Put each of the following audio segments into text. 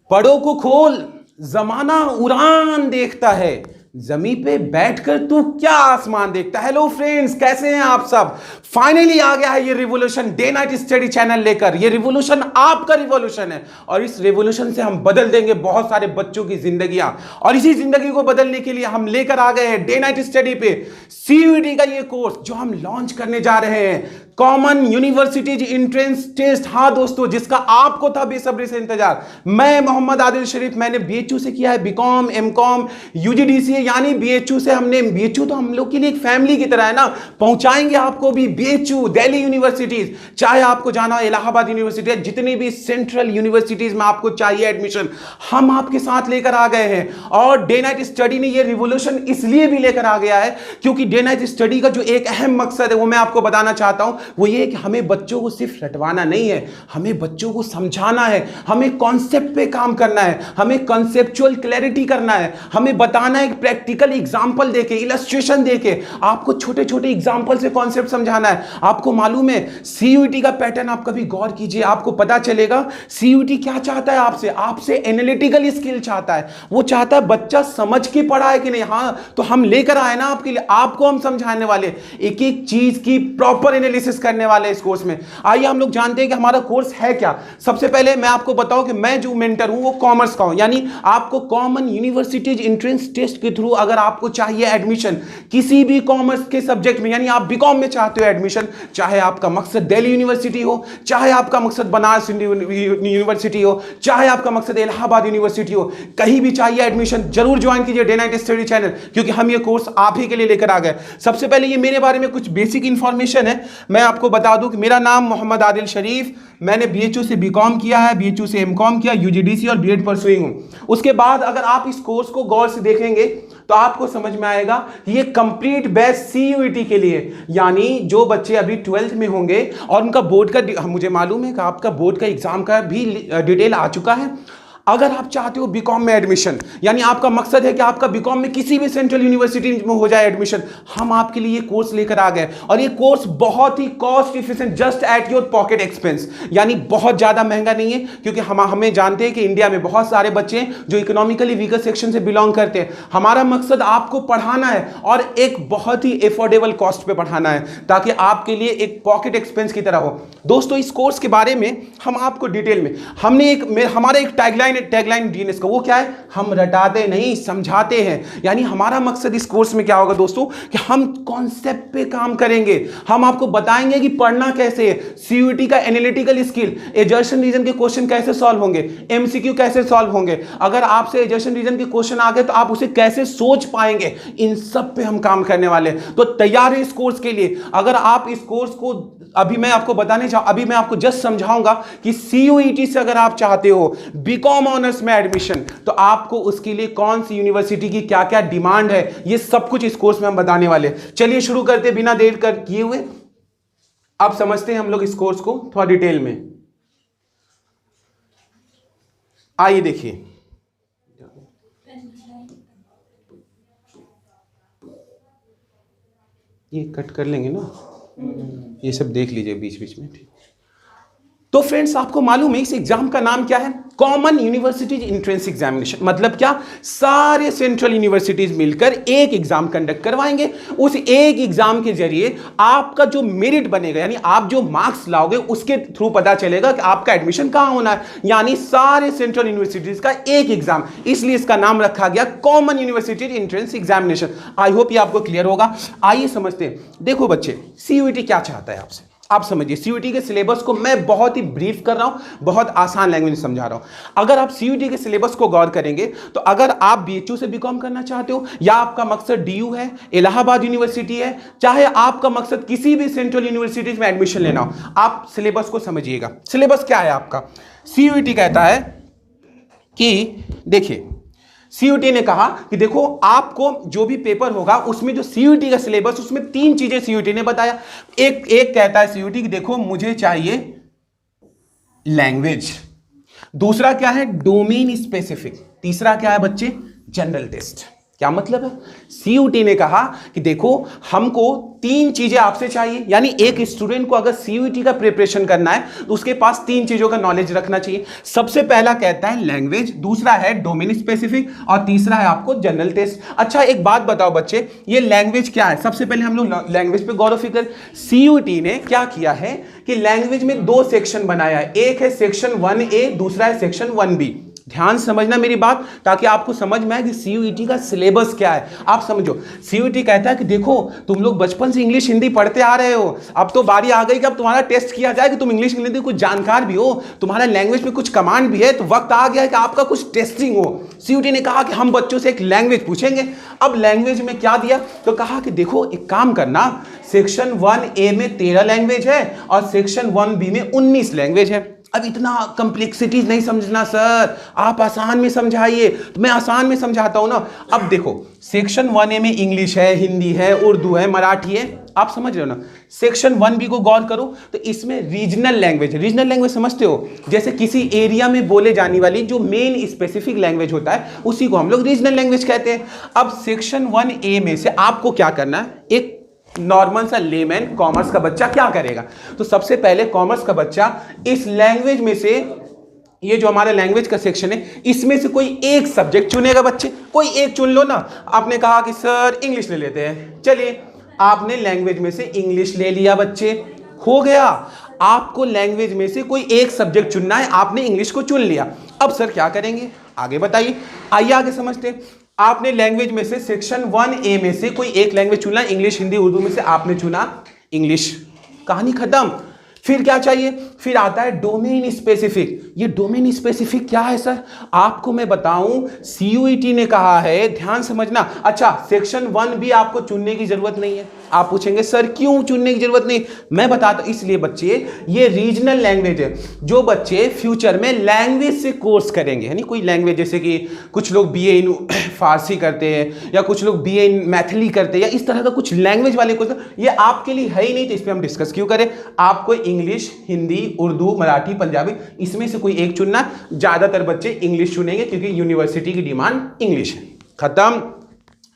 पढ़ो को खोल, जमाना उड़ान देखता है, जमीन पे बैठकर तू क्या आसमान देखता है। हेलो फ्रेंड्स, कैसे हैं आप सब। फाइनली आ गया है ये revolution day night study channel लेकर। ये रिवॉल्यूशन आपका रिवॉल्यूशन है और इस रिवॉल्यूशन से हम बदल देंगे बहुत सारे बच्चों की जिंदगियां। और इसी जिंदगी को बदलने के लिए हम लेकर आ गए हैं डे नाइट स्टडी पे सीयूईटी का ये कोर्स जो हम लॉन्च करने जा रहे हैं, कॉमन यूनिवर्सिटीज एंट्रेंस टेस्ट। हाँ दोस्तों, जिसका आपको था बेसब्री से इंतजार। मैं मोहम्मद आदिल शरीफ, मैंने बीएचयू से किया है बीकॉम, एमकॉम, यूजीडीसी, यानी बीएचयू से हमने, बीएचयू तो हम लोग के लिए एक फैमिली की तरह है ना। पहुंचाएंगे आपको भी बीएचयू, दिल्ली यूनिवर्सिटीज, चाहे आपको जाना हो इलाहाबाद यूनिवर्सिटी, जितनी भी सेंट्रल यूनिवर्सिटीज में आपको चाहिए एडमिशन, हम आपके साथ लेकर आ गए हैं। और डे नाइट स्टडी ने ये रिवॉल्यूशन इसलिए भी लेकर आ गया है क्योंकि डे नाइट स्टडी का जो एक अहम मकसद है वो मैं आपको बताना चाहता हूं। वो ये कि हमें बच्चों को सिर्फ रटवाना नहीं है, हमें बच्चों को समझाना है, हमें कॉन्सेप्ट पे काम करना है, हमें कॉन्सेप्चुअल क्लैरिटी करना है, हमें बताना है, प्रैक्टिकल एग्जांपल देके, इलस्ट्रेशन देके आपको छोटे छोटे एग्जांपल से कॉन्सेप्ट समझाना है। आपको मालूम है सीयूईटी का पैटर्न, आप कभी गौर कीजिए, आपको पता चलेगा सीयूईटी क्या चाहता है आपसे। आपसे एनालिटिकल स्किल चाहता है, वो चाहता है बच्चा समझ के पढ़ा है कि नहीं। हाँ, तो हम लेकर आए ना आपके लिए, आपको हम समझाने वाले, एक एक चीज की प्रॉपर एनालिसिस करने वाले इस कोर्स में। आइए हम लोग जानते हैं कि हमारा कोर्स है क्या। सबसे पहले मैं आपको बताऊं कि मैं जो मेंटर हूं वो कॉमर्स का हूं, यानी आपको कॉमन यूनिवर्सिटीज एंट्रेंस टेस्ट के थ्रू अगर आपको चाहिए एडमिशन किसी भी कॉमर्स के सब्जेक्ट में, यानी आप बीकॉम में चाहते हो एडमिशन, चाहे आपका मकसद दिल्ली यूनिवर्सिटी हो, चाहे आपका मकसद बनारस यूनिवर्सिटी हो, चाहे आपका मकसद इलाहाबाद यूनिवर्सिटी हो, कहीं भी चाहिए एडमिशन, जरूर ज्वाइन कीजिए डे नाइट स्टडी चैनल, क्योंकि हम ये कोर्स आप ही के लिए लेकर आ गए। सबसे पहले ये मेरे बारे में कुछ बेसिक इंफॉर्मेशन है। मैं आपको बता दूं कि मेरा नाम मोहम्मद आदिल शरीफ, मैंने बीएचयू से बीकॉम किया है, बीएचयू से एमकॉम किया, यूजीडीसी और बीएड परसुइंग हूं। उसके बाद अगर आप इस कोर्स को गौर से देखेंगे तो आपको समझ में आएगा कि ये कंप्लीट बैच सीयूईटी के लिए, यानी जो बच्चे अभी 12th में होंगे और उनका बोर्ड का, मुझे मालूम है कि आपका बोर्ड का एग्जाम का भी डिटेल आ चुका है। अगर आप चाहते हो बीकॉम में एडमिशन, यानी आपका मकसद है कि आपका बीकॉम में किसी भी सेंट्रल यूनिवर्सिटी में हो जाए एडमिशन, हम आपके लिए ये कोर्स लेकर आ गए। और ये कोर्स बहुत ही cost efficient, just at your pocket expense, यानी बहुत ज्यादा महंगा नहीं है, क्योंकि हमें जानते हैं कि इंडिया में बहुत सारे बच्चे हैं जो इकोनॉमिकली वीकर सेक्शन से बिलोंग करते हैं। हमारा मकसद आपको पढ़ाना है और एक बहुत ही एफोर्डेबल कॉस्ट पे पढ़ाना है, ताकि आपके लिए एक पॉकेट एक्सपेंस की तरह हो। दोस्तों, इस कोर्स के बारे में हम आपको डिटेल में, हमने हमारा एक टैगलाइन डीएनएस का, वो क्या है, हम रटाते नहीं समझाते हैं। यानी हमारा मकसद इस कोर्स में क्या होगा दोस्तों, कि हम कॉन्सेप्ट पे काम करेंगे, हम आपको बताएंगे कि पढ़ना कैसे है, सीयूईटी का एनालिटिकल स्किल, एजर्शन रीजन के क्वेश्चन कैसे सॉल्व होंगे, एमसीक्यू कैसे सॉल्व होंगे, अगर आपसे एजर्शन रीजन के क्वेश्चन आ गए तो आप उसे कैसे सोच पाएंगे, इन सब पे हम काम करने वाले हैं। तो तैयार है इस कोर्स के लिए। अगर आप इस कोर्स को, अभी मैं आपको जस्ट समझाऊंगा कि सीयूईटी से अगर आप चाहते हो बीकॉम ऑनर्स में एडमिशन, तो आपको उसके लिए कौन सी यूनिवर्सिटी की क्या क्या डिमांड है, ये सब कुछ इस कोर्स में हम बताने वाले। चलिए शुरू करते बिना देर कर किए हुए। अब समझते हैं हम लोग इस कोर्स को थोड़ा डिटेल में। आइए देखिए, ये कट कर लेंगे ना, ये सब देख लीजिए बीच बीच में। तो फ्रेंड्स, आपको मालूम है इस एग्जाम का नाम क्या है, कॉमन यूनिवर्सिटीज एंट्रेंस एग्जामिनेशन। मतलब क्या, सारे सेंट्रल यूनिवर्सिटीज मिलकर एक एग्जाम कंडक्ट करवाएंगे। उस एक एग्जाम के जरिए आपका जो मेरिट बनेगा, यानी आप जो मार्क्स लाओगे, उसके थ्रू पता चलेगा कि आपका एडमिशन कहां होना है। यानी सारे सेंट्रल यूनिवर्सिटीज का एक एग्जाम, इसलिए इसका नाम रखा गया common universities entrance examination. I hope ये आपको क्लियर होगा। आइए समझते हैं। देखो बच्चे, सीयूईटी क्या चाहता है आपसे, आप समझिए। सीयूईटी के सिलेबस को मैं बहुत ही ब्रीफ कर रहा हूं, बहुत आसान लैंग्वेज में समझा रहा हूं। अगर आप सीयूईटी के सिलेबस को गौर करेंगे तो अगर आप बीएचयू से बीकॉम करना चाहते हो, या आपका मकसद डीयू है, इलाहाबाद यूनिवर्सिटी है, चाहे आपका मकसद किसी भी सेंट्रल यूनिवर्सिटीज में एडमिशन लेना हो, आप सिलेबस को समझिएगा। सिलेबस क्या है आपका, सीयूईटी कहता है कि देखिए, सीयूईटी ने कहा कि देखो, आपको जो भी पेपर होगा उसमें जो सीयूईटी का सिलेबस, उसमें 3 चीजें सीयूईटी ने बताया। एक कहता है सीयूईटी कि देखो मुझे चाहिए लैंग्वेज, दूसरा क्या है डोमेन स्पेसिफिक, तीसरा क्या है बच्चे जनरल टेस्ट। क्या मतलब है? सीयूटी ने कहा कि देखो हमको 3 चीजें आपसे चाहिए, यानी एक स्टूडेंट को अगर सीयूटी का प्रिपरेशन करना है तो उसके पास 3 चीजों का नॉलेज रखना चाहिए। सबसे पहला कहता है लैंग्वेज, दूसरा है डोमेन स्पेसिफिक और तीसरा है आपको जनरल टेस्ट। अच्छा एक बात बताओ बच्चे, ये लैंग्वेज क्या है? सबसे पहले हम लोग लैंग्वेज पे गौर फिक्र। सीयूटी ने क्या किया है कि लैंग्वेज में 2 सेक्शन बनाया है, एक है सेक्शन 1A, दूसरा है सेक्शन 1B। ध्यान समझना मेरी बात, ताकि आपको समझ में आए कि सीयूईटी का सिलेबस क्या है। आप समझो, सीयूईटी कहता है कि देखो तुम लोग बचपन से इंग्लिश हिंदी पढ़ते आ रहे हो, अब तो बारी आ गई कि अब तुम्हारा टेस्ट किया जाए कि तुम इंग्लिश हिंदी कुछ जानकार भी हो, तुम्हारा लैंग्वेज में कुछ कमांड भी है, तो वक्त आ गया है कि आपका कुछ टेस्टिंग हो। सीयूईटी ने कहा कि हम बच्चों से एक लैंग्वेज पूछेंगे। अब लैंग्वेज में क्या दिया, तो कहा कि देखो एक काम करना, सेक्शन 1A में 13 लैंग्वेज है और सेक्शन 1B में 19 लैंग्वेज है। अब इतना कॉम्प्लेक्सिटीज नहीं समझना सर, आप आसान में समझाइए, तो मैं आसान में समझाता हूं ना। अब देखो सेक्शन 1A में इंग्लिश है, हिंदी है, उर्दू है, मराठी है, आप समझ रहे हो ना। सेक्शन 1B को गौर करो तो इसमें रीजनल लैंग्वेज, रीजनल लैंग्वेज समझते हो, जैसे किसी एरिया में बोले जाने वाली जो मेन स्पेसिफिक लैंग्वेज होता है उसी को हम लोग रीजनल लैंग्वेज कहते हैं। अब सेक्शन 1A में से आपको क्या करना है, एक नॉर्मल सा लेमैन कॉमर्स का बच्चा क्या करेगा, तो सबसे पहले कॉमर्स का बच्चा इस लैंग्वेज में से, ये जो हमारा लैंग्वेज का सेक्शन है, इसमें से कोई एक सब्जेक्ट चुनेगा। बच्चे कोई एक चुन लो ना। आपने कहा कि सर इंग्लिश ले लेते हैं, चलिए आपने लैंग्वेज में से इंग्लिश ले लिया बच्चे, हो गया। आपको लैंग्वेज में से कोई एक सब्जेक्ट चुनना है, आपने इंग्लिश को चुन लिया। अब सर क्या करेंगे, आगे बताइए, आइए आगे समझते हैं। आपने लैंग्वेज में से सेक्शन 1A में से कोई एक लैंग्वेज चुना, इंग्लिश हिंदी उर्दू में से आपने चुना इंग्लिश, कहानी खत्म। फिर क्या चाहिए, फिर आता है डोमेन स्पेसिफिक। ये डोमेन स्पेसिफिक क्या है सर, आपको मैं बताऊं, सीयूईटी ने कहा है, ध्यान समझना। अच्छा सेक्शन 1B आपको चुनने की जरूरत नहीं है। आप पूछेंगे सर क्यों चुनने की जरूरत नहीं, मैं बताता हूं, इसलिए बच्चे ये रीजनल लैंग्वेज है। जो बच्चे फ्यूचर में लैंग्वेज से कोर्स करेंगे, यानी कोई लैंग्वेज, जैसे कि कुछ लोग BA इन फारसी करते हैं या कुछ लोग BA इन मैथिली करते हैं, या इस तरह का कुछ लैंग्वेज वाले कोर्स, ये आपके लिए है ही नहीं, तो इस पर हम डिस्कस क्यों करें। आपको इंग्लिश, हिंदी, उर्दू, मराठी, पंजाबी, इसमें से कोई एक चुनना। ज्यादातर बच्चे इंग्लिश चुनेंगे क्योंकि यूनिवर्सिटी की डिमांड इंग्लिश है, खत्म।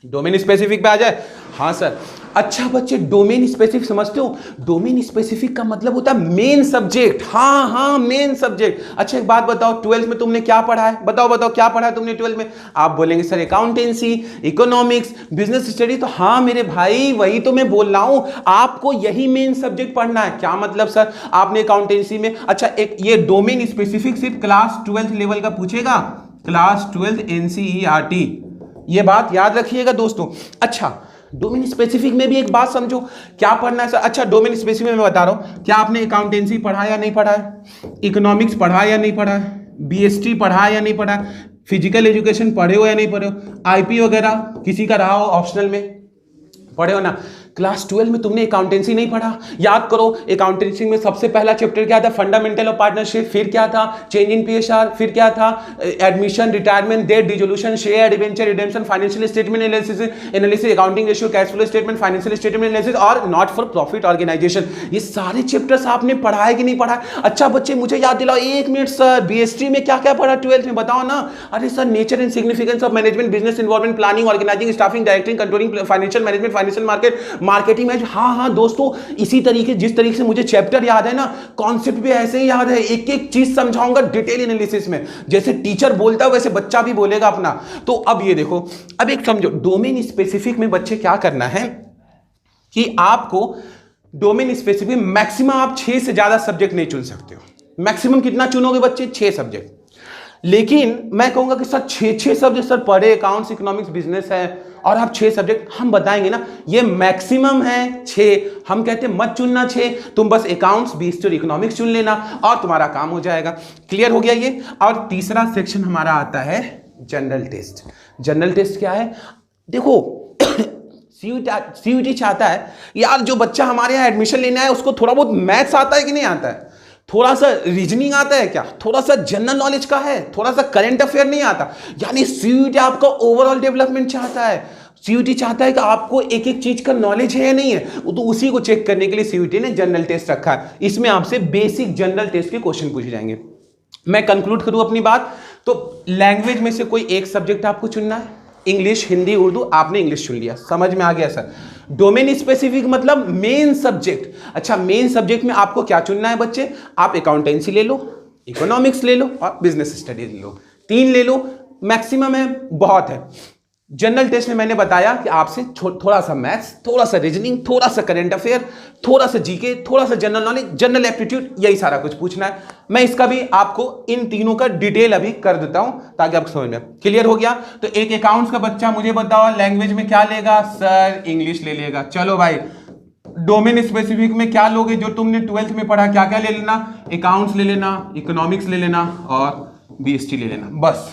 डोमेन स्पेसिफिक पे आ जाए, हाँ सर। अच्छा बच्चे डोमेन स्पेसिफिक समझते हो, डोमेन स्पेसिफिक का मतलब होता है मेन सब्जेक्ट। हाँ हाँ मेन सब्जेक्ट। अच्छा एक बात बताओ, 12th में तुमने क्या पढ़ा है, बताओ बताओ क्या पढ़ा है तुमने 12th में। आप बोलेंगे sir accountancy, economics, business study, तो हाँ मेरे भाई वही तो मैं बोल रहा हूं, आपको यही मेन सब्जेक्ट पढ़ना है। क्या मतलब सर, आपने अकाउंटेंसी में, अच्छा एक ये डोमेन स्पेसिफिक सिर्फ क्लास 12th लेवल का पूछेगा, क्लास 12th NCERT, ये बात याद रखिएगा दोस्तों। अच्छा डोमेन स्पेसिफिक में भी एक बात समझो, क्या पढ़ना है सर। अच्छा डोमेन स्पेसिफिक में मैं बता रहा हूं, क्या आपने अकाउंटेंसी पढ़ा या नहीं पढ़ा है, इकोनॉमिक्स पढ़ा या नहीं पढ़ा है, BST पढ़ा या नहीं पढ़ा, फिजिकल एजुकेशन पढ़े हो या नहीं पढ़े हो, IP वगैरह किसी का रहा हो ऑप्शनल में, पढ़े हो ना। क्लास 12 में तुमने अकाउंटेंसी नहीं पढ़ा, याद करो अकाउंटेंसी में सबसे पहला चैप्टर क्या था, फंडामेंटल ऑफ पार्टनरशिप, फिर क्या था चेंज इन PSR, फिर क्या था admission, retirement, death, dissolution, share, debenture, redemption, financial statement analysis, accounting ratio, cash flow statement, financial statement analysis और नॉट फॉर प्रॉफिट ऑर्गेनाइजेशन। ये सारे चैप्टर्स आपने पढ़ा है कि नहीं पढ़ा। अच्छा बच्चे मुझे याद दिलाओ, 1 मिनट सर, BST में क्या क्या पढ़ा 12th में, बताओ ना। अरे sir nature and significance of management, business involvement, planning, organising, staffing, directing, controlling, financial management, financial marketing में। हाँ दोस्तों, इसी तरीके जिस तरीके से मुझे चैप्टर याद है ना, कॉन्सेप्ट भी ऐसे ही याद है, एक एक चीज समझाऊंगा डिटेल एनालिसिस में, जैसे टीचर बोलता है वैसे बच्चा भी बोलेगा अपना। तो अब ये देखो, अब एक समझो डोमेन स्पेसिफिक में बच्चे क्या करना है कि आपको डोमेन स्पेसिफिक मैक्सिमम आप 6 से ज्यादा सब्जेक्ट नहीं चुन सकते हो। मैक्सिमम कितना चुनोगे बच्चे, 6 सब्जेक्ट। लेकिन मैं कहूंगा कि सर 6 सब्जेक्ट सर पढ़े, अकाउंट्स, इकोनॉमिक्स, बिजनेस है और आप 6 सब्जेक्ट, हम बताएंगे ना ये मैक्सिमम है 6। हम कहते हैं मत चुनना 6, तुम बस अकाउंट्स, BST और इकोनॉमिक्स चुन लेना और तुम्हारा काम हो जाएगा। क्लियर हो गया ये। और तीसरा सेक्शन हमारा आता है जनरल टेस्ट। जनरल टेस्ट क्या है, देखो सीयूटी चाहता है यार जो बच्चा हमारे यहाँ एडमिशन लेने आया उसको थोड़ा बहुत मैथ्स आता है कि नहीं आता है, थोड़ा सा रीजनिंग आता है क्या, थोड़ा सा जनरल नॉलेज का है, थोड़ा सा करंट अफेयर नहीं आता। यानी सीयूटी आपका ओवरऑल डेवलपमेंट चाहता है। सीयूटी चाहता है कि आपको एक एक चीज का नॉलेज है या नहीं है, तो उसी को चेक करने के लिए सीयूटी ने जनरल टेस्ट रखा है। इसमें आपसे बेसिक जनरल टेस्ट के क्वेश्चन पूछे जाएंगे। मैं कंक्लूड करूं अपनी बात, तो लैंग्वेज में से कोई एक सब्जेक्ट आपको चुनना है, इंग्लिश, हिंदी, उर्दू, आपने इंग्लिश चुन लिया, समझ में आ गया सर। डोमेन स्पेसिफिक मतलब मेन सब्जेक्ट। अच्छा, मेन सब्जेक्ट में आपको क्या चुनना है बच्चे? आप अकाउंटेंसी ले लो, इकोनॉमिक्स ले लो और बिजनेस स्टडीज ले लो, 3 ले लो, मैक्सिमम है, बहुत है। जनरल टेस्ट में मैंने बताया कि आपसे थोड़ा सा मैथ्स, थोड़ा सा रीजनिंग, थोड़ा सा करंट अफेयर, थोड़ा सा जीके, थोड़ा सा जनरल नॉलेज, जनरल एप्टीट्यूड, यही सारा कुछ पूछना है। मैं इसका भी आपको इन तीनों का डिटेल अभी कर देता हूं ताकि आपको समझ में। क्लियर हो गया? तो एक अकाउंट्स का बच्चा मुझे बताओ लैंग्वेज में क्या लेगा? सर इंग्लिश ले लेगा। चलो भाई, डोमेन स्पेसिफिक में क्या लोगे? जो तुमने 12th में पढ़ा, क्या क्या ले लेना? अकाउंट्स ले लेना, इकोनॉमिक्स ले लेना और बीएसटी ले लेना। बस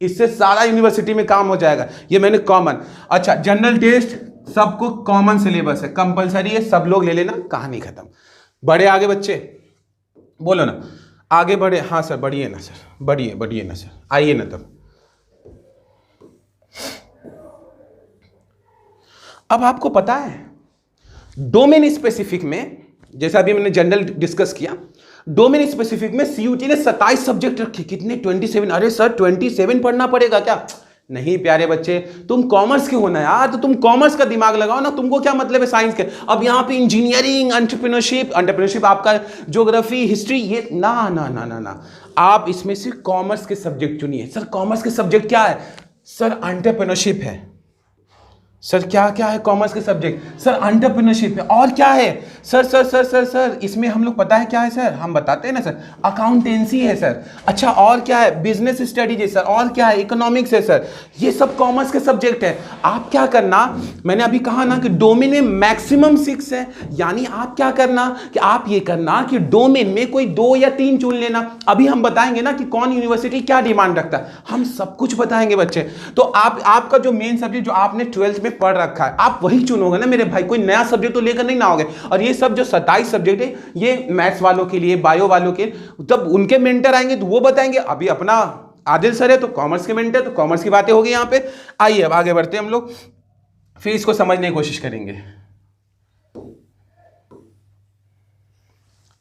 इससे सारा यूनिवर्सिटी में काम हो जाएगा। ये मैंने कॉमन। अच्छा, जनरल टेस्ट सबको कॉमन सिलेबस है, कंपलसरी है, सब लोग ले लेना, कहानी खत्म। बढ़े आगे बच्चे, बोलो ना, आगे बढ़े। हाँ सर, बढ़िए ना सर, बढ़िए ना सर, आइए ना तब। अब आपको पता है डोमेन स्पेसिफिक में, जैसा अभी मैंने जनरल डिस्कस किया, डोमेन स्पेसिफिक में सीयूटी ने 27 सब्जेक्ट रखे। कितने? 27। अरे सर 27 पढ़ना पड़ेगा क्या? नहीं प्यारे बच्चे, तुम कॉमर्स के होना यार, तो तुम कॉमर्स का दिमाग लगाओ ना। तुमको क्या मतलब है साइंस के? अब यहाँ पे इंजीनियरिंग, एंटरप्रेन्योरशिप, आपका ज्योग्राफी, हिस्ट्री, ये ना ना ना ना ना, आप इसमें से कॉमर्स के सब्जेक्ट चुनिए। सर कॉमर्स के सब्जेक्ट क्या है? सर एंटरप्रेन्योरशिप है। सर क्या क्या है कॉमर्स के सब्जेक्ट? सर एंटरप्रेन्योरशिप है। और क्या है? सर इसमें हम लोग, पता है क्या है सर? हम बताते हैं ना सर, अकाउंटेंसी है सर। अच्छा, और क्या है? बिजनेस स्टडीज है सर। और क्या है? इकोनॉमिक्स है सर। ये सब कॉमर्स के सब्जेक्ट है। आप क्या करना, मैंने अभी कहा ना कि डोमेन में मैक्सिमम 6 है, यानी आप क्या करना कि आप ये करना कि डोमेन में कोई 2 या 3 चुन लेना। अभी हम बताएंगे ना कि कौन यूनिवर्सिटी क्या डिमांड रखता है, हम सब कुछ बताएंगे बच्चे। तो आपका जो मेन सब्जेक्ट जो आपने 12th में पढ़ रखा है, आप वही चुनोगे ना मेरे भाई, कोई नया सब्जेक्ट तो लेकर नहीं ना आओगे। और ये सब जो 27 सब्जेक्ट है, ये मैथ्स वालों के लिए, बायो वालों के, जब उनके मेंटर आएंगे तो वो बताएंगे। अभी अपना आदिल सर है तो कॉमर्स के मेंटर, तो कॉमर्स की बातें होगी यहां पे। आइए अब आगे बढ़ते हैं हम लोग, फिर इसको समझने की कोशिश करेंगे।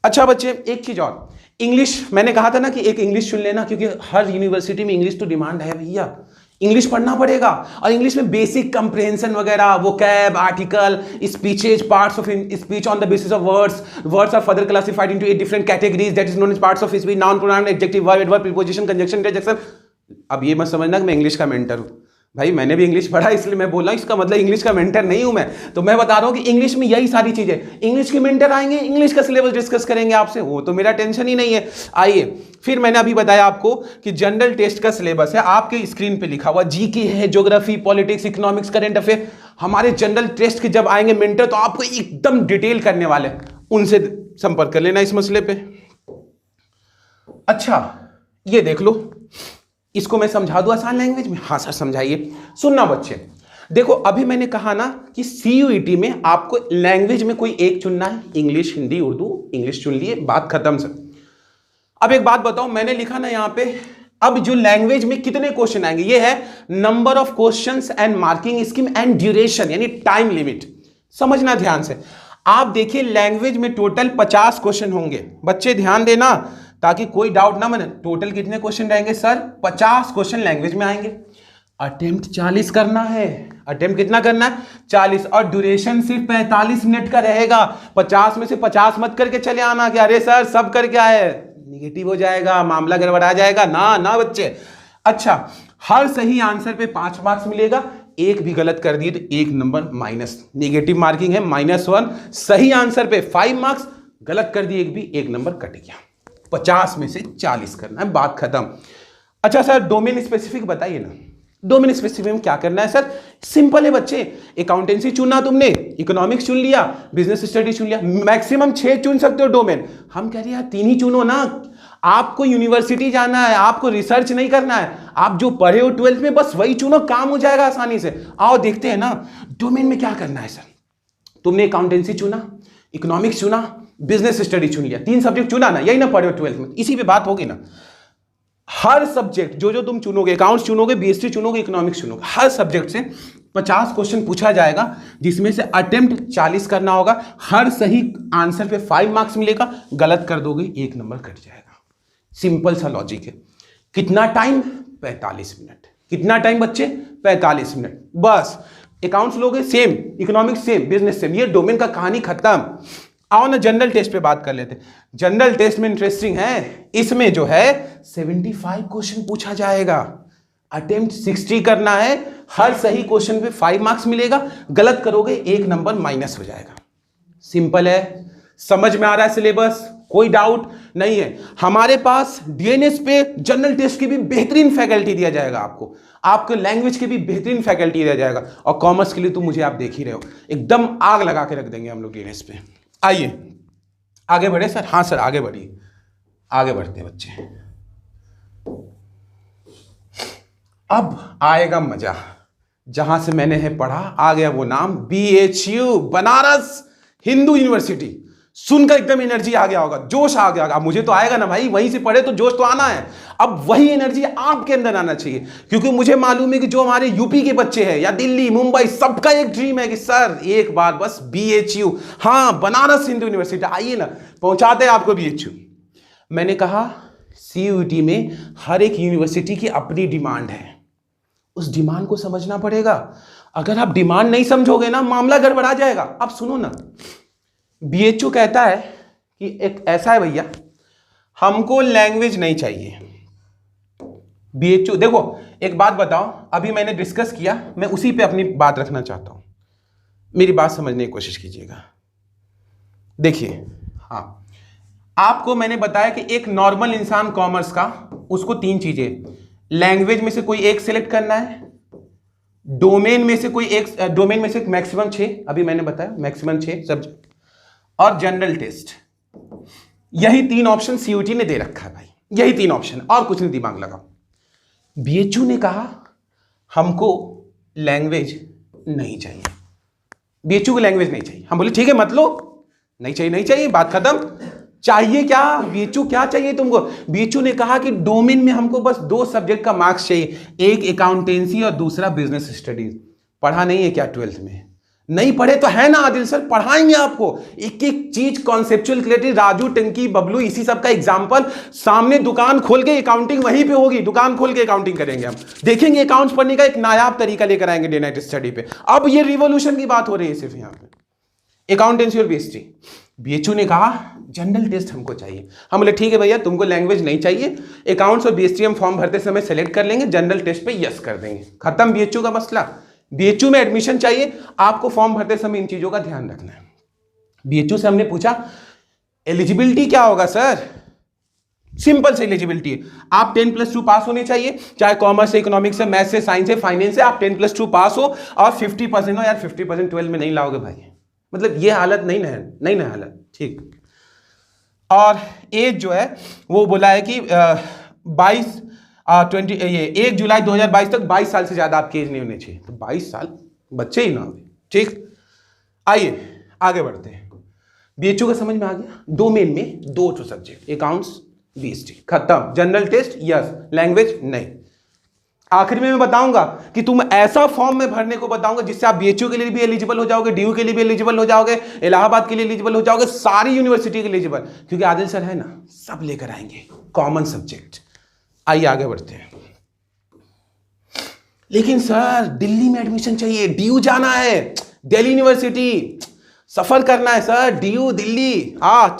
अच्छा बच्चे, एक चीज और, इंग्लिश, मैंने कहा था ना कि एक इंग्लिश चुन लेना, क्योंकि हर यूनिवर्सिटी में इंग्लिश तो डिमांड है भैया, इंग्लिश पढ़ना पड़ेगा। और इंग्लिश में बेसिक कंप्रिहेंशन वगैरह, vocab, article, speeches, parts of speech on the basis of words are further classified into 8 different categories, that is known as parts of speech, noun, pronoun, adjective, verb, adverb, preposition, conjunction, interjection. अब ये मत समझना कि मैं English का mentor हूं भाई, मैंने भी इंग्लिश पढ़ा इसलिए मैं बोल रहा हूं, इसका मतलब इंग्लिश का मेंटर नहीं हूं मैं। तो मैं बता रहा हूं कि इंग्लिश में यही सारी चीजें, इंग्लिश के मेंटर आएंगे, इंग्लिश का सिलेबस डिस्कस करेंगे आपसे, वो तो मेरा टेंशन ही नहीं है। आइए, फिर मैंने अभी बताया आपको कि जनरल टेस्ट का सिलेबस है, आपके स्क्रीन पे लिखा हुआ जीके है, geography, politics, economics, current affair. हमारे जनरल टेस्ट के जब आएंगे मेंटर तो आपको एकदम डिटेल करने वाले, उनसे संपर्क कर लेना इस मसले पे। अच्छा, ये देख लो, इसको मैं समझा दूं आसान लैंग्वेज में? हाँ सर समझाइए। सुनना बच्चे, देखो अभी मैंने कहा ना कि सीयूईटी में आपको लैंग्वेज में कोई एक चुनना है, इंग्लिश, हिंदी, उर्दू। इंग्लिश चुन लिए, बात खत्म सर। अब एक बात बताओ, मैंने लिखा ना यहां पे, अब जो लैंग्वेज में कितने क्वेश्चन आएंगे, ये है number of questions and marking scheme and duration, यानी टाइम लिमिट। समझना ध्यान से। आप देखिए लैंग्वेज में टोटल 50 क्वेश्चन होंगे। बच्चे ध्यान देना ताकि कोई डाउट ना बने। टोटल कितने क्वेश्चन रहेंगे सर? 50 क्वेश्चन लैंग्वेज में आएंगे। अटेम्प्ट 40 करना है। अटेम्प्ट कितना करना है? 40। और ड्यूरेशन सिर्फ 45 मिनट का रहेगा। 50 में से 50 मत करके चले आना कि अरे सर सब करके आए, निगेटिव हो जाएगा, मामला गड़बड़ा जाएगा। ना ना बच्चे। अच्छा, हर सही आंसर पे 5 मार्क्स मिलेगा, एक भी गलत कर दिए तो 1 नंबर माइनस, नेगेटिव मार्किंग है -1। सही आंसर पे 5 मार्क्स, गलत कर दिए एक भी, 1 नंबर कट गया। 50 में से 40 करना है, बात खत्म। अच्छा सर डोमेन स्पेसिफिक बताइए ना, डोमेन स्पेसिफिक में क्या करना है सर? सिंपल है बच्चे, अकाउंटेंसी चुना तुमने, इकोनॉमिक्स चुन लिया, बिजनेस स्टडी चुन लिया, मैक्सिमम 6 चुन सकते हो डोमेन। हम कह रहे हैं 3 ही चुनो ना। आपको यूनिवर्सिटी जाना है, आपको रिसर्च नहीं करना है, आप जो पढ़े हो 12th में बस वही चुनो, काम हो जाएगा आसानी से। आओ देखते हैं ना डोमेन में क्या करना है सर। तुमने अकाउंटेंसी चुना, इकोनॉमिक्स चुना, बिजनेस स्टडी चुन लिया, 3 सब्जेक्ट चुना ना, यही ना पढ़े हो 12th में, इसी पे बात होगी ना। हर सब्जेक्ट जो तुम चुनोगे, अकाउंट्स चुनोगे, बीएसटी चुनोगे, इकोनॉमिक्स चुनोगे, हर सब्जेक्ट से 50 क्वेश्चन पूछा जाएगा, जिसमें से अटेम्प्ट 40 करना होगा। हर सही आंसर पे 5 मार्क्स मिलेगा, गलत कर दोगे 1 नंबर कट जाएगा। सिंपल सा लॉजिक है। कितना टाइम? 45 मिनट। कितना टाइम बच्चे? 45 मिनट, बस। अकाउंट्स लोगे same, economics same, business same, ये डोमेन का कहानी खत्म। आओ ना जनरल टेस्ट पे बात कर लेते। जनरल टेस्ट में इंटरेस्टिंग है, इसमें जो है 75 क्वेश्चन पूछा जाएगा, अटेम्प्ट 60 करना है, हर सही क्वेश्चन पे 5 मार्क्स मिलेगा, गलत करोगे 1 नंबर माइनस हो जाएगा। सिंपल है, समझ में आ रहा है सिलेबस, कोई डाउट नहीं है। हमारे पास डीएनएस पे जनरल टेस्ट की भी बेहतरीन फैकल्टी दिया जाएगा आपको, आपको लैंग्वेज की भी बेहतरीन फैकल्टी दिया जाएगा, और कॉमर्स के लिए तो मुझे आप देख ही रहे हो, एकदम आग लगा के रख देंगे हम लोग डीएनएस पे। आइए आगे बढ़े सर। हाँ सर आगे बढ़िए, आगे बढ़ते हैं बच्चे। अब आएगा मजा, जहां से मैंने है पढ़ा आ गया वो नाम, BHU बनारस हिंदू यूनिवर्सिटी। सुनकर एकदम एनर्जी आ गया होगा, जोश आ गया होगा। मुझे तो आएगा ना भाई, वहीं से पढ़े तो जोश तो आना है। अब वही एनर्जी आपके अंदर आना चाहिए, क्योंकि मुझे मालूम है कि जो हमारे यूपी के बच्चे हैं या दिल्ली मुंबई, सबका एक ड्रीम है कि सर एक बार बस BHU, हाँ बनारस हिंदू यूनिवर्सिटी, आइए ना पहुंचाते हैं आपको BHU। मैंने कहा CUET में हर एक यूनिवर्सिटी की अपनी डिमांड है, उस डिमांड को समझना पड़ेगा। अगर आप डिमांड नहीं समझोगे ना, मामला गड़बड़ा जाएगा। अब सुनो ना, BHU कहता है कि एक ऐसा है भैया, हमको लैंग्वेज नहीं चाहिए। BHU देखो एक बात बताओ, अभी मैंने डिस्कस किया, मैं उसी पे अपनी बात रखना चाहता हूं, मेरी बात समझने की कोशिश कीजिएगा। देखिए हाँ, आपको मैंने बताया कि एक नॉर्मल इंसान कॉमर्स का, उसको 3 चीजें, लैंग्वेज में से कोई एक सिलेक्ट करना है, डोमेन में से कोई एक, डोमेन में से मैक्सिमम 6, अभी मैंने बताया मैक्सिमम 6 सब्जेक्ट, और जनरल टेस्ट। यही 3 ऑप्शन CUET ने दे रखा है भाई, यही 3 ऑप्शन, और कुछ नहीं दिमाग लगाओ। BHU ने कहा हमको लैंग्वेज नहीं चाहिए, BHU को लैंग्वेज नहीं चाहिए। हम बोले ठीक है मत लो, नहीं चाहिए नहीं चाहिए, बात खत्म। चाहिए क्या BHU, क्या चाहिए तुमको? BHU ने कहा कि डोमेन में हमको बस 2 सब्जेक्ट का मार्क्स चाहिए, एक अकाउंटेंसी और दूसरा बिजनेस स्टडीज। पढ़ा नहीं है क्या 12th में? नहीं पढ़े तो है ना आदिल सर, पढ़ाएंगे आपको एक एक चीज, कॉन्सेप्चुअल क्लैरिटी, राजू टंकी बबलू इसी सब का एग्जांपल। सामने दुकान खोल के अकाउंटिंग वहीं पे होगी, दुकान खोल के अकाउंटिंग करेंगे हम, देखेंगे अकाउंट्स पढ़ने का एक नायाब तरीका लेकर आएंगे डे नाइट स्टडी पे। अब ये रिवॉल्यूशन की बात हो रही है सिर्फ यहाँ पे, अकाउंटेंसी और BST। BHU ने कहा जनरल टेस्ट हमको चाहिए। हम बोले ठीक है भैया, तुमको लैंग्वेज नहीं चाहिए, अकाउंट्स और BST हम फॉर्म भरते समय सेलेक्ट कर लेंगे, जनरल टेस्ट पे यस कर देंगे, खत्म BHU का मसला। BHU में एडमिशन चाहिए, आपको फॉर्म भरते समय इन चीजों का ध्यान रखना है। BHU से हमने पूछा एलिजिबिलिटी क्या होगा सर? सिंपल से एलिजिबिलिटी है, आप 10+2 पास होने चाहिए, चाहे कॉमर्स से, इकोनॉमिक्स से, मैथ से, साइंस से, फाइनेंस से, आप 10+2 पास हो और 50% हो। यार 50% 12 में नहीं लाओगे भाई, मतलब ये हालत नहीं ना हालत, ठीक। और एज जो है वो बोला है कि 1 जुलाई 2022 तक 22 साल से ज्यादा आपकी एज नहीं होनी चाहिए, तो 22 साल बच्चे ही ना हो, ठीक। आइए आगे बढ़ते हैं। BHU का समझ में आ गया, डोमेन में 2 सब्जेक्ट, अकाउंट्स BST, खत्म। जनरल टेस्ट यस, लैंग्वेज नहीं। आखिर में मैं बताऊंगा कि तुम ऐसा फॉर्म में भरने को बताऊंगा जिससे आप BHU के लिए भी एलिजिबल हो जाओगे, DU के लिए भी एलिजिबल हो जाओगे, इलाहाबाद के लिए एलिजिबल हो जाओगे, सारी यूनिवर्सिटी के लिए एलिजिबल, क्योंकि आदिल सर है ना, सब लेकर आएंगे कॉमन सब्जेक्ट। आइए आगे बढ़ते हैं। लेकिन सर दिल्ली में एडमिशन चाहिए, DU जाना है, दिल्ली यूनिवर्सिटी सफर करना है सर, DU दिल्ली।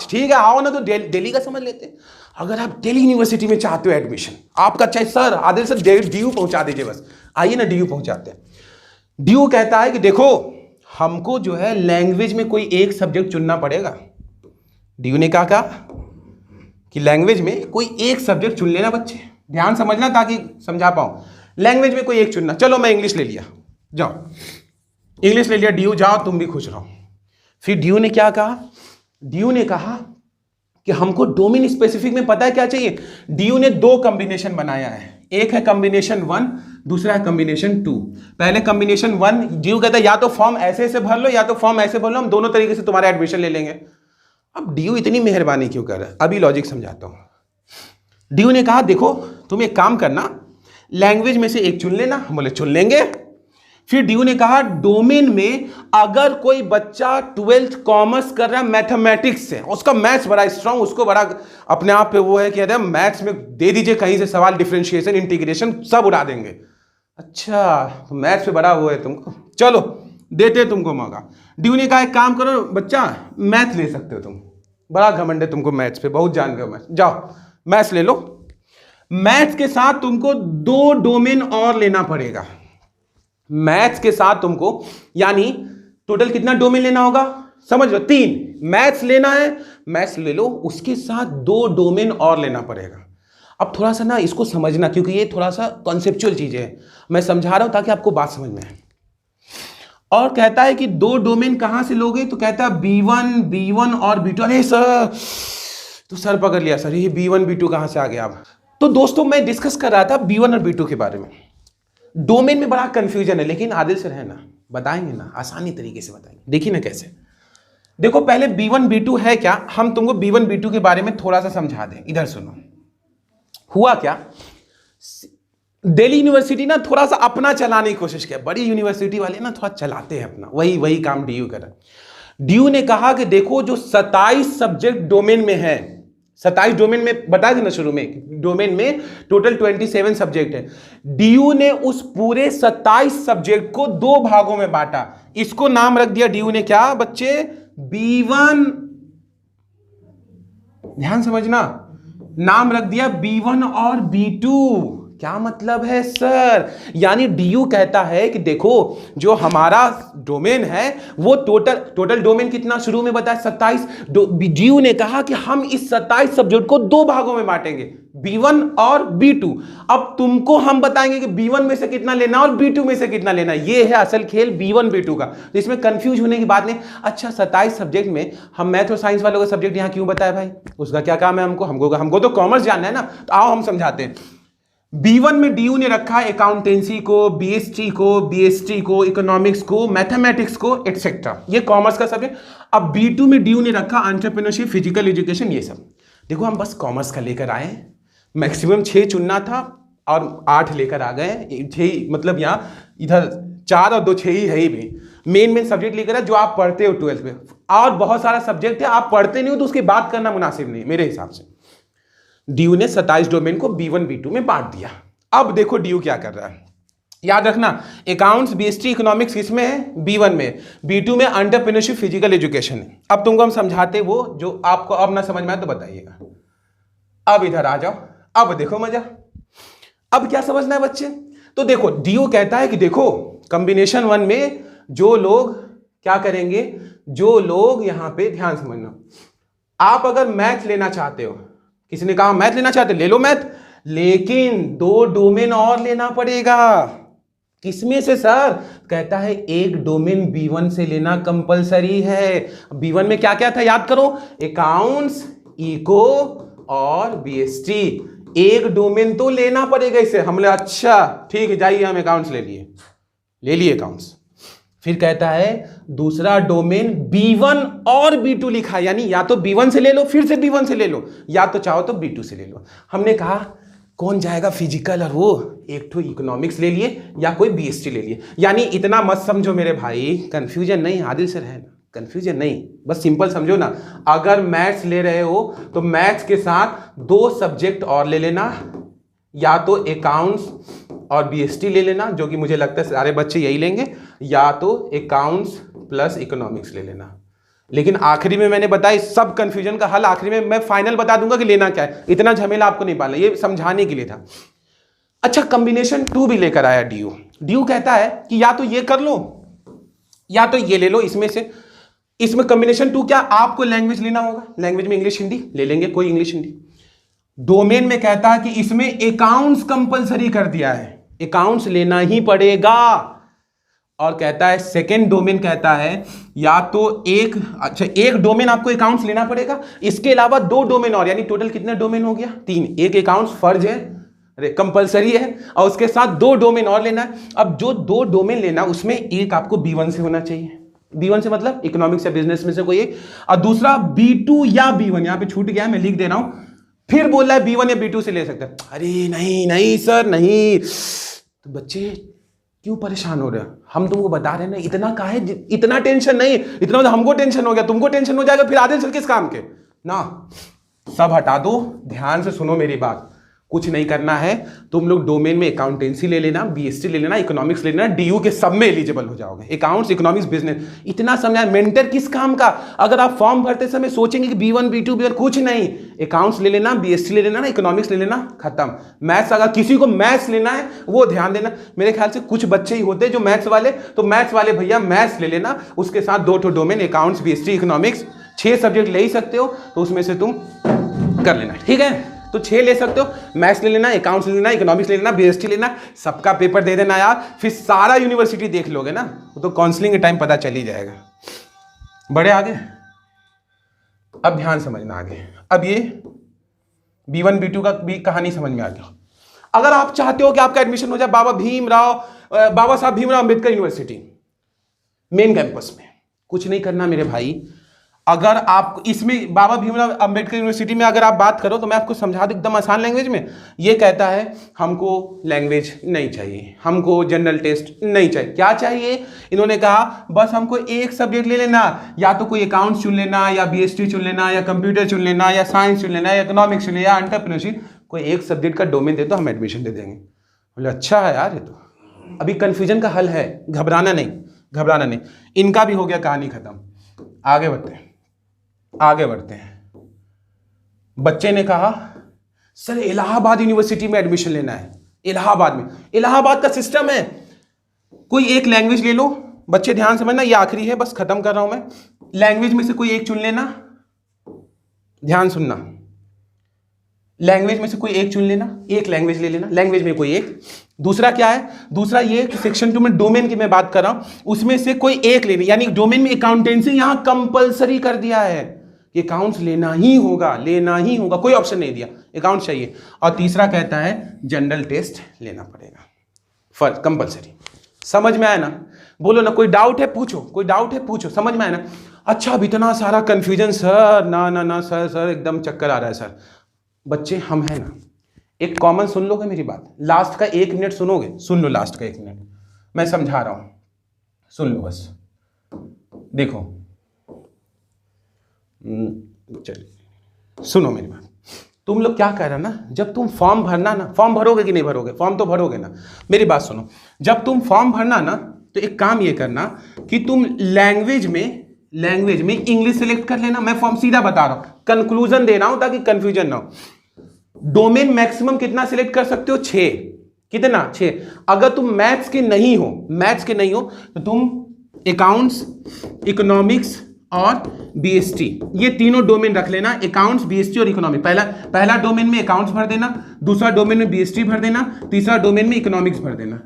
ठीक है आओ ना, तो दिल्ली का समझ लेते हैं। अगर आप दिल्ली यूनिवर्सिटी में चाहते हो एडमिशन, आपका चाहे सर आदिल सर DU पहुंचा दीजिए बस, आइए ना DU पहुंचाते हैं। DU कहता है कि देखो हमको जो है लैंग्वेज में कोई एक सब्जेक्ट चुनना पड़ेगा। DU ने कहा कि लैंग्वेज में कोई एक सब्जेक्ट चुन लेना बच्चे, ध्यान समझना ताकि समझा पाऊं। लैंग्वेज में कोई एक चुनना, चलो मैं इंग्लिश ले लिया, जाओ इंग्लिश ले लिया, DU जाओ तुम भी खुश रहो। फिर DU ने क्या कहा? DU ने कहा कि हमको डोमेन स्पेसिफिक में पता है क्या चाहिए। DU ने 2 कॉम्बिनेशन बनाया है, एक है कॉम्बिनेशन 1, दूसरा है कॉम्बिनेशन 2। पहले कॉम्बिनेशन 1 DU कहता है या तो फॉर्म ऐसे भर लो या तो फॉर्म ऐसे भर लो, हम दोनों तरीके से तुम्हारा एडमिशन ले लेंगे। अब DU इतनी मेहरबानी क्यों कर रहा है, अभी लॉजिक समझाता हूं। DU ने कहा देखो तुम एक काम करना, लैंग्वेज में से एक चुन लेना। हम बोले चुन लेंगे। फिर DU ने कहा डोमेन में अगर कोई बच्चा 12th कॉमर्स कर रहा है मैथमेटिक्स से, उसका मैथ्स बड़ा स्ट्रांग, उसको बड़ा अपने आप पे वो है कि अरे मैथ्स में दे दीजिए कहीं से सवाल, डिफरेंशिएशन, इंटीग्रेशन सब उड़ा देंगे, अच्छा, मैथ्स पे बड़ा वो है तुमको, चलो देते तुमको मौका। ड्यू ने कहा एक काम करो बच्चा, मैथ ले सकते हो तुम, बड़ा घमंड है तुमको मैथ्स पे, बहुत जान गए मैथ्स, जाओ मैथ्स ले लो। मैथ्स के साथ तुमको 2 डोमेन और लेना पड़ेगा। मैथ्स के साथ तुमको यानी टोटल कितना डोमेन लेना होगा, समझ लो 3। मैथ्स लेना है, मैथ्स ले लो, उसके साथ 2 डोमेन और लेना पड़ेगा। अब थोड़ा सा ना इसको समझना, क्योंकि ये थोड़ा सा कॉन्सेप्चुअल चीजें है, मैं समझा रहा हूं ताकि आपको बात समझ में आए। और कहता है कि 2 डोमेन कहां से लोगे, तो कहता है B1 और B2। अरे सर, तो सर पकड़ लिया सर, ये B1 B2 कहां से आ गया अब। तो दोस्तों मैं डिस्कस कर रहा था B1 और B2 के बारे में। डोमेन में बड़ा कंफ्यूजन है, लेकिन आदिल सर है ना, बताएंगे ना, आसानी तरीके से बताएंगे। देखिए ना कैसे, देखो पहले B1 B2 है क्या, हम तुमको B1 B2 के बारे में थोड़ा सा समझा दें। इधर सुनो, हुआ क्या, दिल्ली यूनिवर्सिटी ना थोड़ा सा अपना चलाने की कोशिश किया, बड़ी यूनिवर्सिटी वाले ना थोड़ा चलाते हैं अपना, वही काम डीयू कर रहा है। डीयू ने कहा कि देखो जो 27 सब्जेक्ट डोमेन में है, 27 डोमेन में बताया था ना शुरू में, डोमेन में टोटल 27 सब्जेक्ट है। डीयू ने उस पूरे 27 सब्जेक्ट को 2 भागों में बांटा। इसको नाम रख दिया डीयू ने क्या बच्चे, B1, ध्यान समझना, नाम रख दिया B1 और B2। क्या मतलब है सर, यानी डीयू कहता है कि देखो जो हमारा डोमेन है वो टोटल डोमेन कितना शुरू में बताया 27। डीयू ने कहा कि हम इस 27 सब्जेक्ट को 2 भागों में बांटेंगे, B1 और B2। अब तुमको हम बताएंगे कि B1 में से कितना लेना और B2 में से कितना लेना। ये है असल खेल B1 B2 का, तो इसमें कंफ्यूज होने की बात नहीं। अच्छा 27 सब्जेक्ट में हम मैथ और साइंस वालों का सब्जेक्ट यहां क्यों बताया भाई, उसका क्या काम है हमको तो कॉमर्स जानना है ना, तो आओ हम समझाते हैं। B1 में डीयू ने रखा अकाउंटेंसी को, BST को, BST को, इकोनॉमिक्स को, मैथमेटिक्स को, एटसेट्रा, ये कॉमर्स का सब्जेक्ट। अब B2 में डीयू ने रखा एंटरप्रेन्योरशिप, फिजिकल एजुकेशन, ये सब। देखो हम बस कॉमर्स का लेकर आए, मैक्सिमम 6 चुनना था और 8 लेकर आ गए, 6 मतलब यहाँ इधर 4 और 2 6 ही है ही भी। मेन सब्जेक्ट लेकर आए जो आप पढ़ते हो 12th में, और बहुत सारा सब्जेक्ट है आप पढ़ते नहीं हो तो उसकी बात करना मुनासिब नहीं मेरे हिसाब से। डीयू ने 27 डोमेन को B1 B2 में बांट दिया। अब देखो डीयू क्या कर रहा है, याद रखना अकाउंट्स, BST, इकोनॉमिक्स किसमें है, B1 में, B2 में एंटरप्रेन्योरशिप, फिजिकल एजुकेशन है। अब तुमको हम समझाते वो जो आपको अब ना समझ में आए तो बताइएगा। अब इधर आ जाओ, अब देखो मजा। अब क्या समझना है बच्चे, तो देखो डीयू कहता है कि देखो कॉम्बिनेशन 1 में जो लोग क्या करेंगे, जो लोग यहां पे ध्यान समझना, आप अगर मैथ लेना चाहते हो, किसी ने कहा मैथ लेना चाहते ले लो मैथ, लेकिन 2 डोमेन और लेना पड़ेगा। किसमें से सर, कहता है एक डोमेन B1 से लेना कंपलसरी है। B1 में क्या क्या था याद करो, अकाउंट्स, इको और BST। एक डोमेन तो लेना पड़ेगा इसे। हमने अच्छा ठीक है जाइए, हम अकाउंट्स ले लिए अकाउंट्स। फिर कहता है दूसरा डोमेन B1 और B2 लिखा, यानी या तो B1 से ले लो, फिर से B1 से ले लो, या तो चाहो तो B2 से ले लो। हमने कहा कौन जाएगा फिजिकल और वो, एक तो इकोनॉमिक्स ले लिए या कोई BST ले लिए। यानी इतना मत समझो मेरे भाई, कंफ्यूजन नहीं, आदिल सर है ना, कंफ्यूजन नहीं, बस सिंपल समझो ना। अगर मैथ्स ले रहे हो तो मैथ्स के साथ 2 सब्जेक्ट और ले लेना, या तो अकाउंट्स और BST ले लेना, जो कि मुझे लगता है सारे बच्चे यही लेंगे, या तो अकाउंट्स प्लस इकोनॉमिक्स ले लेना। लेकिन आखिरी में मैंने बताया इस सब कंफ्यूजन का हल आखिरी में मैं फाइनल बता दूंगा कि लेना क्या है, इतना झमेला आपको नहीं पालना, ये समझाने के लिए था। अच्छा कॉम्बिनेशन 2 भी लेकर आया डीयू कहता है कि या तो ये कर लो या तो ये ले लो इसमें से। इसमें कॉम्बिनेशन 2 क्या, आपको लैंग्वेज लेना होगा, लैंग्वेज में इंग्लिश हिंदी ले लेंगे, कोई इंग्लिश हिंदी। डोमेन में कहता है कि इसमें अकाउंट्स कंपलसरी कर दिया है, अकाउंट्स लेना ही पड़ेगा। और कहता है सेकंड डोमेन कहता है या तो एक डोमेन आपको अकाउंट्स लेना पड़ेगा, इसके अलावा 2 डोमेन और, यानी टोटल कितने डोमेन हो गया 3। एक अकाउंट्स फर्ज है, कंपलसरी है, और उसके साथ 2 डोमेन और लेना है। अब जो 2 डोमेन लेना उसमें एक आपको B1 से होना चाहिए, B1 से मतलब इकोनॉमिक्स या बिजनेस में से कोई एक, और दूसरा B2 या B1, यहां पे छूट गया मैं लिख दे रहा हूं। फिर बोल रहा है B1 या B2 से ले सकते हैं। अरे नहीं सर नहीं, तो बच्चे क्यों परेशान हो रहे हो, हम तुमको बता रहे हैं ना, इतना काहे, इतना टेंशन नहीं, इतना मतलब हमको टेंशन हो गया, तुमको टेंशन हो जाएगा, फिर आधे चल किस काम के ना। सब हटा दो, ध्यान से सुनो मेरी बात, कुछ नहीं करना है, तुम लोग डोमेन में अकाउंटेंसी ले लेना, बीएसटी ले लेना, इकोनॉमिक्स ले लेना, डीयू के सब में एलिजिबल हो जाओगे। अकाउंट्स, इकोनॉमिक्स, बिजनेस, इतना समझा। मेंटर किस काम का? अगर आप फॉर्म भरते समय सोचेंगे कि B1 B2 B1, कुछ नहीं, अकाउंट्स ले लेना, बीएसटी ले लेना ना, इकोनॉमिक्स ले लेना, खत्म। मैथ्स, अगर किसी को मैथ्स लेना है वो ध्यान देना, मेरे ख्याल से कुछ बच्चे ही होते हैं जो मैथ्स वाले, तो मैथ्स वाले भैया मैथ्स ले लेना, उसके साथ 2 domain, accounts, BST, economics, 6 subject ले ही सकते हो, तो उसमें से तुम कर लेना, ठीक है। तो 6 ले सकते हो, मैथ्स ले लेना, अकाउंट्स ले लेना, इकोनॉमिक्स ले लेना, बीएसटी लेना, सबका पेपर दे देना यार, फिर सारा यूनिवर्सिटी देख लोगे ना, तो काउंसलिंग के टाइम पता चल ही जाएगा। बड़े आगे, अब ध्यान समझना आगे। अब ये B1 B2 का भी कहानी समझ में आ गया। अगर आप चाहते हो कि आपका एडमिशन हो जाए बाबा Saheb Bhimrao Ambedkar university main campus में, कुछ नहीं करना मेरे भाई। अगर आप इसमें बाबा भीमराव अंबेडकर यूनिवर्सिटी में अगर आप बात करो तो मैं आपको समझा दूं एकदम आसान लैंग्वेज में। ये कहता है हमको लैंग्वेज नहीं चाहिए, हमको जनरल टेस्ट नहीं चाहिए, क्या चाहिए? इन्होंने कहा बस हमको एक सब्जेक्ट ले लेना, या तो कोई अकाउंट्स चुन लेना, या बीएसटी चुन लेना, या कंप्यूटर चुन लेना, या साइंस चुन लेना, या इकोनॉमिक्स चुन लेना, या एंटरप्रेन्योरशिप, कोई एक सब्जेक्ट का डोमेन दे तो हम एडमिशन दे देंगे। बोले अच्छा है यार, ये तो अभी कन्फ्यूजन का हल है, घबराना नहीं। इनका भी हो गया कहानी खत्म। आगे बढ़ते हैं। बच्चे ने कहा सर इलाहाबाद यूनिवर्सिटी में एडमिशन लेना है, इलाहाबाद में। इलाहाबाद का सिस्टम है, कोई एक लैंग्वेज ले लो। बच्चे ध्यान समझना, ये आखिरी है, बस खत्म कर रहा हूं मैं। लैंग्वेज में से कोई एक चुन लेना, ध्यान सुनना, लैंग्वेज में से कोई एक चुन लेना, एक लैंग्वेज ले लेना, लैंग्वेज में कोई एक। दूसरा क्या है? दूसरा ये कि सेक्शन 2 में डोमेन की मैं बात कर रहा हूं, उसमें से कोई एक लेनी, यानी डोमेन में अकाउंटेंसी यहां कंपलसरी कर दिया है कि अकाउंट्स लेना ही होगा, कोई ऑप्शन नहीं दिया, अकाउंट्स चाहिए। और तीसरा कहता है जनरल टेस्ट लेना पड़ेगा, फर्स्ट कंपलसरी। समझ में आया ना? बोलो ना, कोई डाउट है पूछो, समझ में आया ना? अच्छा, अब इतना सारा कंफ्यूजन सर, ना सर एकदम चक्कर आ रहा है सर। बच्चे हम हैं ना, एक कॉमन सुन लोगे मेरी बात, लास्ट का 1 मिनट सुनोगे, सुन लो लास्ट का 1 मिनट, मैं समझा रहा हूं, सुन लो बस। देखो चलिए सुनो मेरी बात। तुम लोग क्या कह रहे हो ना, जब तुम फॉर्म भरना ना, फॉर्म भरोगे कि नहीं भरोगे? फॉर्म तो भरोगे ना। मेरी बात सुनो, जब तुम फॉर्म भरना ना तो एक काम ये करना कि तुम लैंग्वेज में इंग्लिश सेलेक्ट कर लेना। मैं फॉर्म सीधा बता रहा हूं, कंक्लूजन दे रहा हूं ताकि कंफ्यूजन ना हो। डोमेन मैक्सिमम कितना सिलेक्ट कर सकते हो? 6। कितना? 6। अगर तुम मैथ्स के नहीं हो तो तुम अकाउंट्स, इकोनॉमिक्स और बीएसटी, ये तीनों डोमेन रख लेना, अकाउंट्स, बीएसटी और इकोनॉमिक्स। पहला डोमेन में अकाउंट्स भर देना, दूसरा डोमेन में बीएसटी भर देना, तीसरा डोमेन में इकोनॉमिक्स भर देना,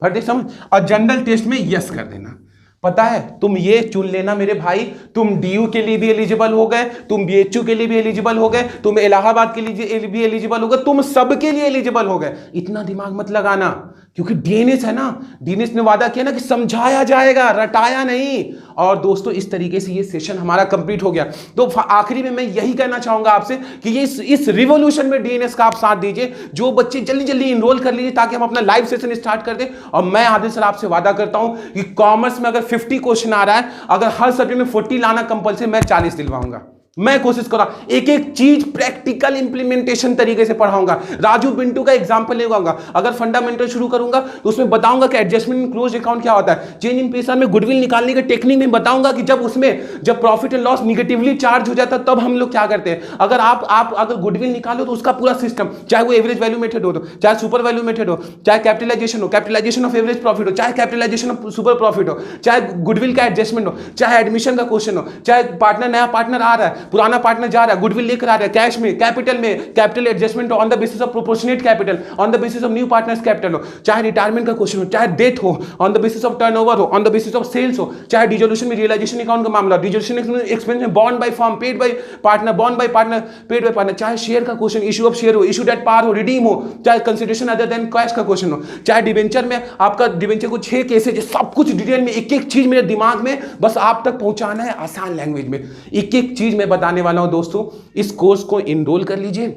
भर दे समझ। और जनरल टेस्ट में यस कर देना। पता है, तुम ये चुन लेना मेरे भाई, तुम डीयू के लिए भी एलिजिबल हो गए, तुम बीएचयू के लिए भी एलिजिबल हो गए, तुम इलाहाबाद के लिए भी एलिजिबल हो गए, तुम सबके लिए एलिजिबल हो गए। इतना दिमाग मत लगाना, क्योंकि डीएनएस है ना, डीएनएस ने वादा किया ना कि समझाया जाएगा, रटाया नहीं। और दोस्तों इस तरीके से ये सेशन हमारा कंप्लीट हो गया। तो आखिरी में मैं यही कहना चाहूंगा आपसे कि ये इस रिवॉल्यूशन में डीएनएस का आप साथ दीजिए। जो बच्चे जल्दी इनरोल कर लीजिए ताकि हम अपना लाइव सेशन स्टार्ट कर दें। और मैं आदिल सर आपसे वादा करता हूं कि कॉमर्स में अगर 50 क्वेश्चन आ रहा है, अगर हर सब्जेक्ट में 40 लाना कंपल्सरी, मैं 40 दिलवाऊंगा। मैं कोशिश कर रहा, एक चीज प्रैक्टिकल इंप्लीमेंटेशन तरीके से पढ़ाऊंगा। राजू पिंटू का एग्जांपल लगाऊंगा। अगर फंडामेंटल शुरू करूंगा तो उसमें बताऊंगा कि एडजस्टमेंट इन क्लोज अकाउंट क्या होता है। चेंज इन पेशा में गुडविल निकालने के टेक्निक में बताऊंगा कि जब profit and loss negatively charge हो जाता है तब हम लोग क्या करते हैं। अगर आप अगर गुडविल निकालो तो उसका पूरा सिस्टम, चाहे वो एवरेज वैल्यू मेथड हो, चाहे सुपर वैल्यू मेथड हो, चाहे कैपिटलाइजेशन ऑफ एवरेज प्रॉफिट हो, चाहे कैपिटलाइजेशन ऑफ सुपर प्रॉफिट हो, चाहे गुडविल का एडजस्टमेंट हो, चाहे एडमिशन का क्वेश्चन हो, चाहे नया पार्टनर आ रहा है, पुराना पार्टनर जा रहा है, गुडविल लेकर आ रहा है, कैश में, capital adjustment on the basis of proportionate capital, on the basis of new partners capital हो, चाहे रिटायरमेंट का क्वेश्चन हो, चाहे डेथ हो, on the basis of turnover हो, on the basis of sales हो, चाहे डिसोल्यूशन में रियलाइजेशन अकाउंट का मामला, डिसोल्यूशन एक्सपेंस में bond by firm paid by partner, bond by partner paid by partner, चाहे शेयर का क्वेश्चन, इशू ऑफ शेयर हो, इशू एट पार हो, रिडीम हो, चाहे कंसिडरेशन अदर देन कैश का क्वेश्चन हो, चाहे डिवेंचर में आपका डिवेंचर को 6 केसेज, सब कुछ डिटेल में एक चीज मेरे दिमाग में बस आप तक पहुंचाना है आसान लैंग्वेज में। एक चीज मैं बताने वाला हूं दोस्तों। इस कोर्स को इनरोल कर लीजिए,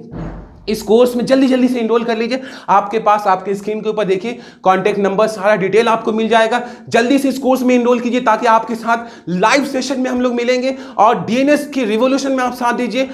इस कोर्स में जल्दी से इनरोल कर लीजिए। आपके पास आपके स्क्रीन के ऊपर देखिए कॉन्टैक्ट नंबर, सारा डिटेल आपको मिल जाएगा। जल्दी से इस कोर्स में इनरोल कीजिए ताकि आपके साथ लाइव सेशन में हम लोग मिलेंगे और डीएनएस की रिवॉल्यूशन में आप साथ दीजिए।